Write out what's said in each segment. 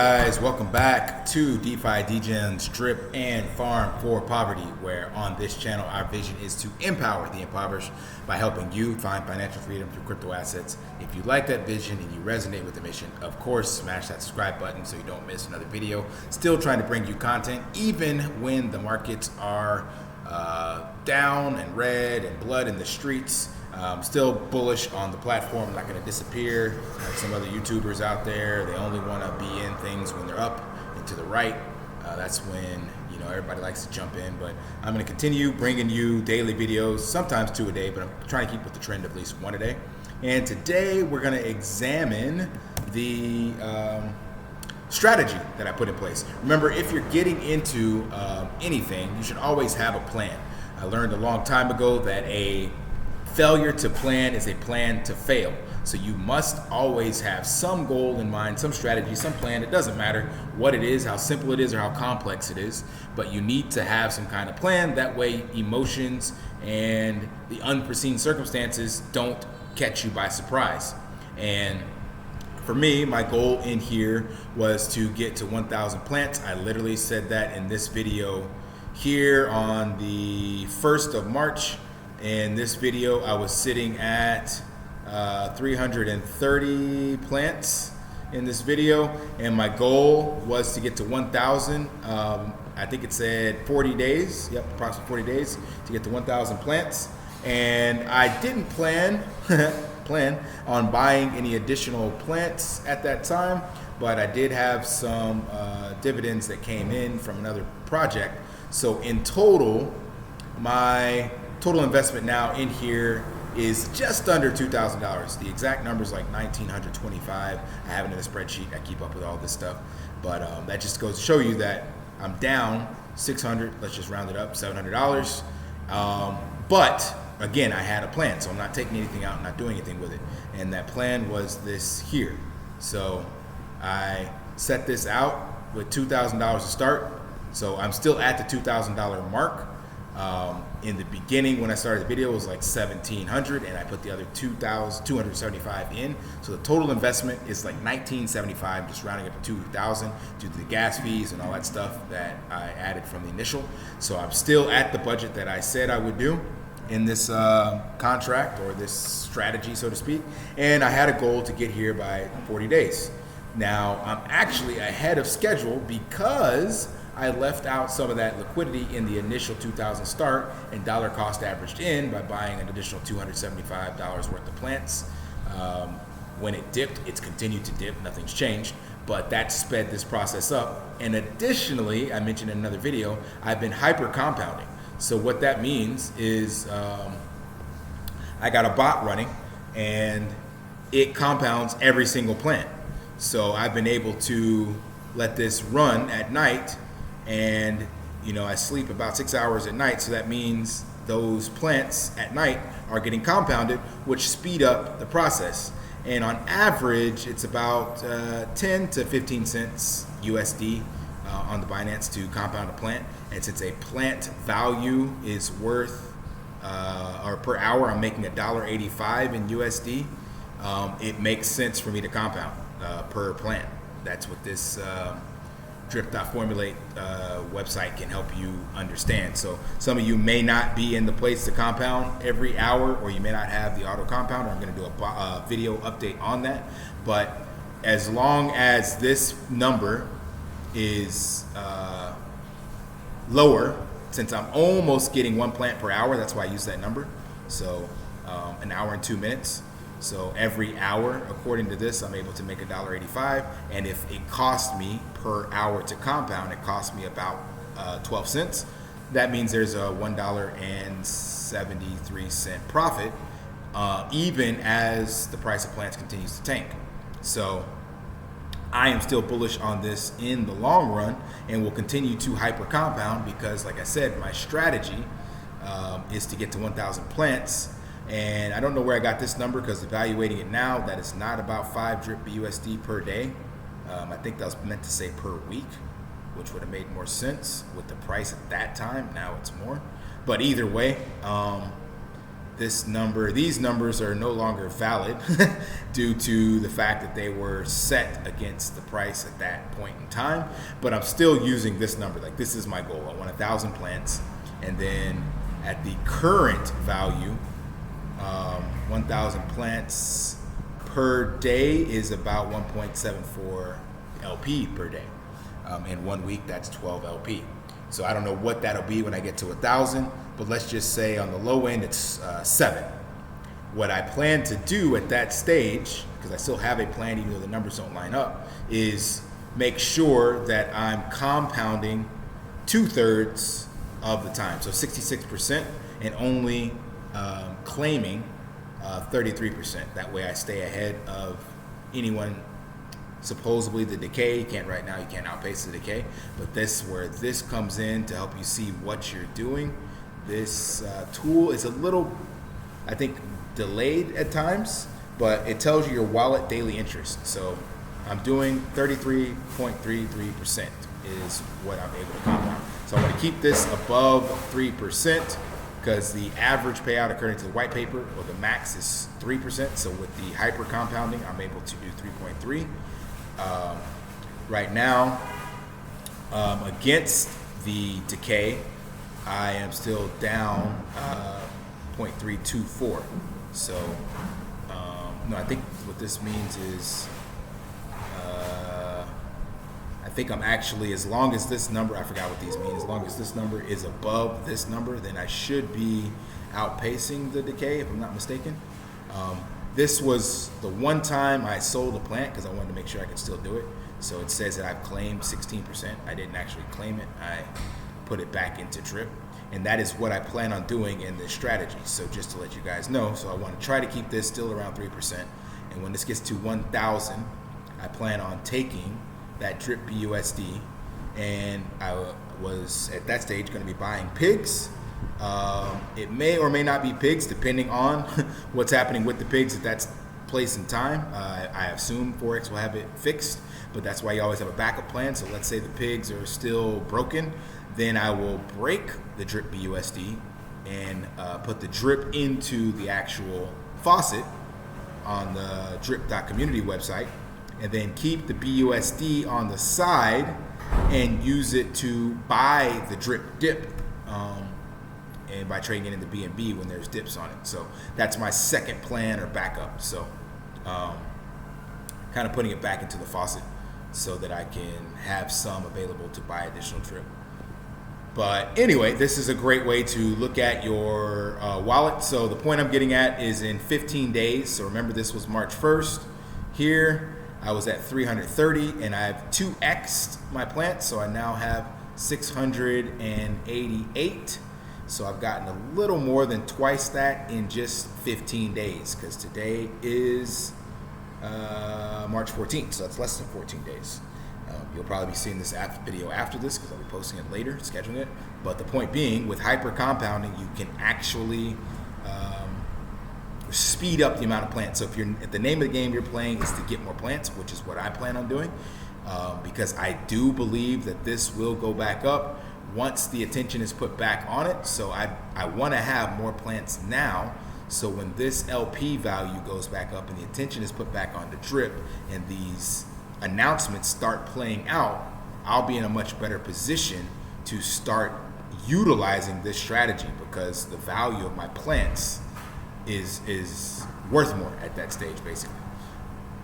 guys, welcome back to Defi Degens Drip and Farm for Poverty, where on this channel our vision is to empower the impoverished by helping you find financial freedom through crypto assets. If you like that vision and you resonate with the mission, of course smash that subscribe button so you don't miss another video. Still trying to bring you content even when the markets are down and red and blood in the streets. Still bullish on the platform, not going to disappear like some other YouTubers out there. They only want to be in things when they're up and to the right. That's when everybody likes to jump in, but I'm going to continue bringing you daily videos, sometimes 2 a day, but I'm trying to keep with the trend of at least 1 a day. And today we're going to examine the strategy that I put in place. Remember, if you're getting into anything, you should always have a plan. I learned a long time ago that a failure to plan is a plan to fail. So you must always have some goal in mind, some strategy, some plan. It doesn't matter what it is, how simple it is, or how complex it is, but you need to have some kind of plan. That way emotions and the unforeseen circumstances don't catch you by surprise. And for me, my goal in here was to get to 1,000 plants. I literally said that in this video here on the 1st of March. In this video, I was sitting at 330 plants in this video, and my goal was to get to 1,000. I think it said 40 days, approximately 40 days to get to 1,000 plants. And I didn't plan on buying any additional plants at that time, but I did have some dividends that came in from another project. So in total, my total investment now in here is just under $2,000. The exact number is like $1,925. I have it in a spreadsheet. I keep up with all this stuff, but that just goes to show you that I'm down $600. Let's just round it up, $700. But again, I had a plan, so I'm not taking anything out, not doing anything with it. And that plan was this here. So I set this out with $2,000 to start. So I'm still at the $2,000 mark. In the beginning, when I started the video, it was like $1,700, and I put the other $2,275 in. So the total investment is like $1,975, just rounding up to $2,000 due to the gas fees and all that stuff that I added from the initial. So I'm still at the budget that I said I would do in this contract, or this strategy, so to speak. And I had a goal to get here by 40 days. Now I'm actually ahead of schedule because I left out some of that liquidity in the initial 2,000 start, and dollar cost averaged in by buying an additional $275 worth of plants. When it dipped, it's continued to dip, nothing's changed, but that sped this process up. And additionally, I mentioned in another video, I've been hyper compounding. So what that means is I got a bot running and it compounds every single plant. So I've been able to let this run at night, and I sleep about 6 hours at night, so that means those plants at night are getting compounded, which speed up the process. And on average, it's about 10 to 15 cents USD on the Binance to compound a plant. And since a plant value is worth, or per hour, I'm making $1.85 in USD, it makes sense for me to compound per plant. That's what this drip.formulate website can help you understand. So some of you may not be in the place to compound every hour, or you may not have the auto compounder. I'm going to do a video update on that. But as long as this number is lower, since I'm almost getting 1 plant per hour, that's why I use that number. So an hour and 2 minutes. So every hour, according to this, I'm able to make $1.85. And if it cost me per hour to compound, it cost me about 12 cents. That means there's a $1.73 profit, even as the price of plants continues to tank. So I am still bullish on this in the long run, and will continue to hyper compound because, like I said, my strategy is to get to 1,000 plants. And I don't know where I got this number, because evaluating it now, that is not about 5 drip BUSD per day. I think that was meant to say per week, which would have made more sense with the price at that time. Now it's more. But either way, these numbers are no longer valid due to the fact that they were set against the price at that point in time. But I'm still using this number. Like, this is my goal. I want 1,000 plants, and then at the current value, 1,000 plants per day is about 1.74 LP per day. In 1 week, that's 12 LP. So I don't know what that'll be when I get to 1,000, but let's just say on the low end, it's 7. What I plan to do at that stage, because I still have a plan even though the numbers don't line up, is make sure that I'm compounding 2/3 of the time. So 66%, and only claiming 33%. That way I stay ahead of anyone. Supposedly the decay, you can't outpace the decay, but where this comes in to help you see what you're doing. This tool is a little, I think, delayed at times, but it tells you your wallet daily interest. So I'm doing 33.33% is what I'm able to compound. So I want to keep this above 3%, because the average payout according to the white paper, or the max, is 3%. So with the hyper compounding, I'm able to do 3.3. Right now, against the decay, I am still down 0.324. So, no, I think what this means is, I think I'm actually, as long as this number, I forgot what these mean, as long as this number is above this number, then I should be outpacing the decay, if I'm not mistaken. This was the one time I sold a plant because I wanted to make sure I could still do it. So it says that I've claimed 16%. I didn't actually claim it. I put it back into drip. And that is what I plan on doing in this strategy. So just to let you guys know, so I want to try to keep this still around 3%. And when this gets to 1,000, I plan on taking that drip BUSD, and I was at that stage going to be buying pigs. It may or may not be pigs, depending on what's happening with the pigs at that place in time. I assume Forex will have it fixed, but that's why you always have a backup plan. So let's say the pigs are still broken, then I will break the drip BUSD and put the drip into the actual faucet on the drip.community website, and then keep the BUSD on the side and use it to buy the drip dip. And by trading it into BNB when there's dips on it. So that's my second plan or backup. So kind of putting it back into the faucet so that I can have some available to buy additional drip. But anyway, this is a great way to look at your wallet. So the point I'm getting at is in 15 days. So remember, this was March 1st. Here I was at 330, and I've 2x'd my plant. So I now have 688. So I've gotten a little more than twice that in just 15 days, because today is March 14th, so that's less than 14 days. You'll probably be seeing this video after this, because I'll be posting it later, scheduling it. But the point being, with hyper compounding, you can actually speed up the amount of plants. So if the name of the game you're playing is to get more plants, which is what I plan on doing, because I do believe that this will go back up once the attention is put back on it. So I want to have more plants now, so when this LP value goes back up and the attention is put back on the drip and these announcements start playing out, I'll be in a much better position to start utilizing this strategy, because the value of my plants is worth more at that stage, basically.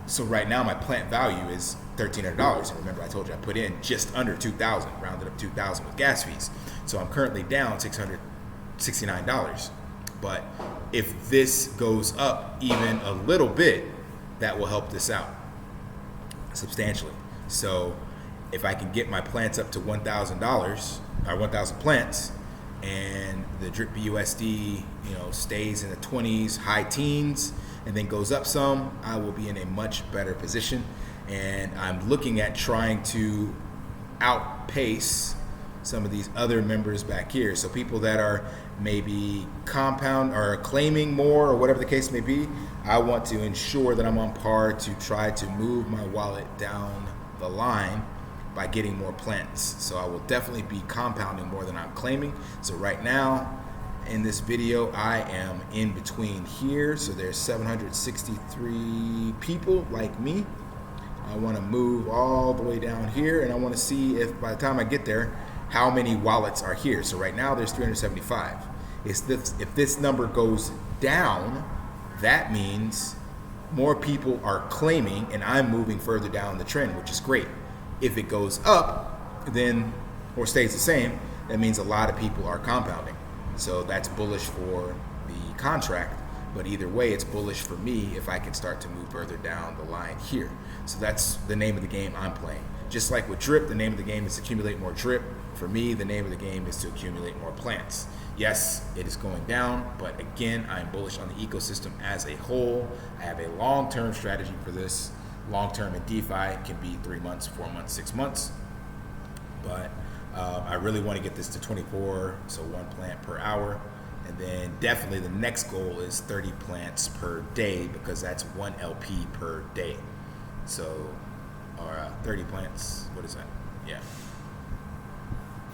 So right now my plant value is $1,300, and remember I told you I put in just under 2,000, rounded up 2,000 with gas fees. So I'm currently down $669. But if this goes up even a little bit, that will help this out substantially. So if I can get my plants up to $1,000 or 1,000 plants, and the drip BUSD, stays in the 20s, high teens, and then goes up some, I will be in a much better position. And I'm looking at trying to outpace some of these other members back here. So people that are maybe compound or claiming more, or whatever the case may be, I want to ensure that I'm on par to try to move my wallet down the line by getting more plants. So I will definitely be compounding more than I'm claiming. So right now, in this video, I am in between here. So there's 763 people like me. I want to move all the way down here, and I want to see if by the time I get there, how many wallets are here. So right now there's 375. If this number goes down, that means more people are claiming and I'm moving further down the trend, which is great. If it goes up, then, or stays the same, that means a lot of people are compounding. So that's bullish for the contract, but either way, it's bullish for me if I can start to move further down the line here. So that's the name of the game I'm playing. Just like with drip, the name of the game is to accumulate more drip. For me, the name of the game is to accumulate more plants. Yes, it is going down, but again, I'm bullish on the ecosystem as a whole. I have a long-term strategy for this. Long-term in DeFi can be 3 months, 4 months, 6 months. But I really want to get this to 24, so 1 plant per hour. And then definitely the next goal is 30 plants per day, because that's 1 LP per day. So, or 30 plants, what is that? Yeah.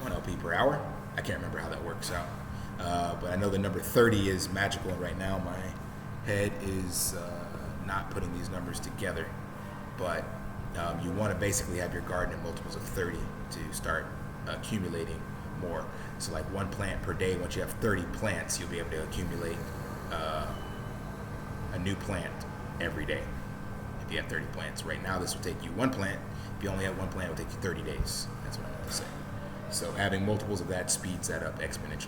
1 LP per hour. I can't remember how that works out. But I know the number 30 is magical, and right now my head is not putting these numbers together. But you want to basically have your garden in multiples of 30 to start accumulating more. So like 1 plant per day, once you have 30 plants, you'll be able to accumulate a new plant every day. If you have 30 plants. Right now this will take you 1 plant. If you only have 1 plant, it will take you 30 days. That's what I want to say. So having multiples of that speeds that up exponentially.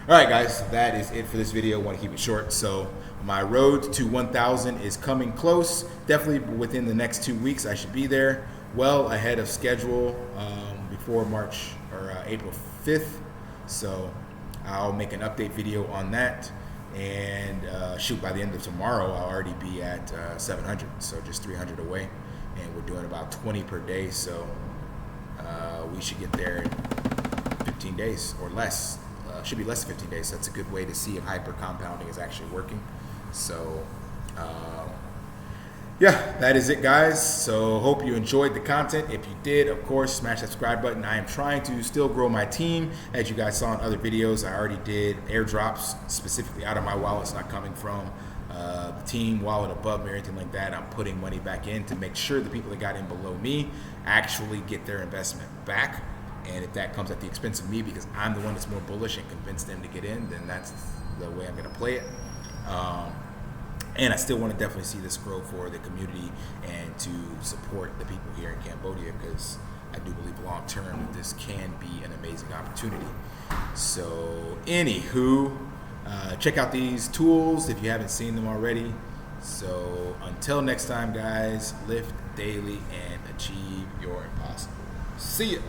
All right, guys, that is it for this video. I want to keep it short. So my road to 1,000 is coming close. Definitely within the next 2 weeks, I should be there. Well ahead of schedule, before March or April 5th. So I'll make an update video on that. And shoot, by the end of tomorrow, I'll already be at 700. So just 300 away. And we're doing about 20 per day. So we should get there in 15 days or less. Should be less than 15 days. So that's a good way to see if hyper compounding is actually working. So yeah, that is it, guys. So hope you enjoyed the content. If you did, of course, smash that subscribe button. I am trying to still grow my team. As you guys saw in other videos, I already did airdrops specifically out of my wallet. It's not coming from the team wallet above me or anything like that. I'm putting money back in to make sure the people that got in below me actually get their investment back. And if that comes at the expense of me because I'm the one that's more bullish and convince them to get in, then that's the way I'm going to play it. And I still want to definitely see this grow for the community and to support the people here in Cambodia, because I do believe long term that this can be an amazing opportunity. So anywho, check out these tools if you haven't seen them already. So until next time, guys, lift daily and achieve your impossible. See ya.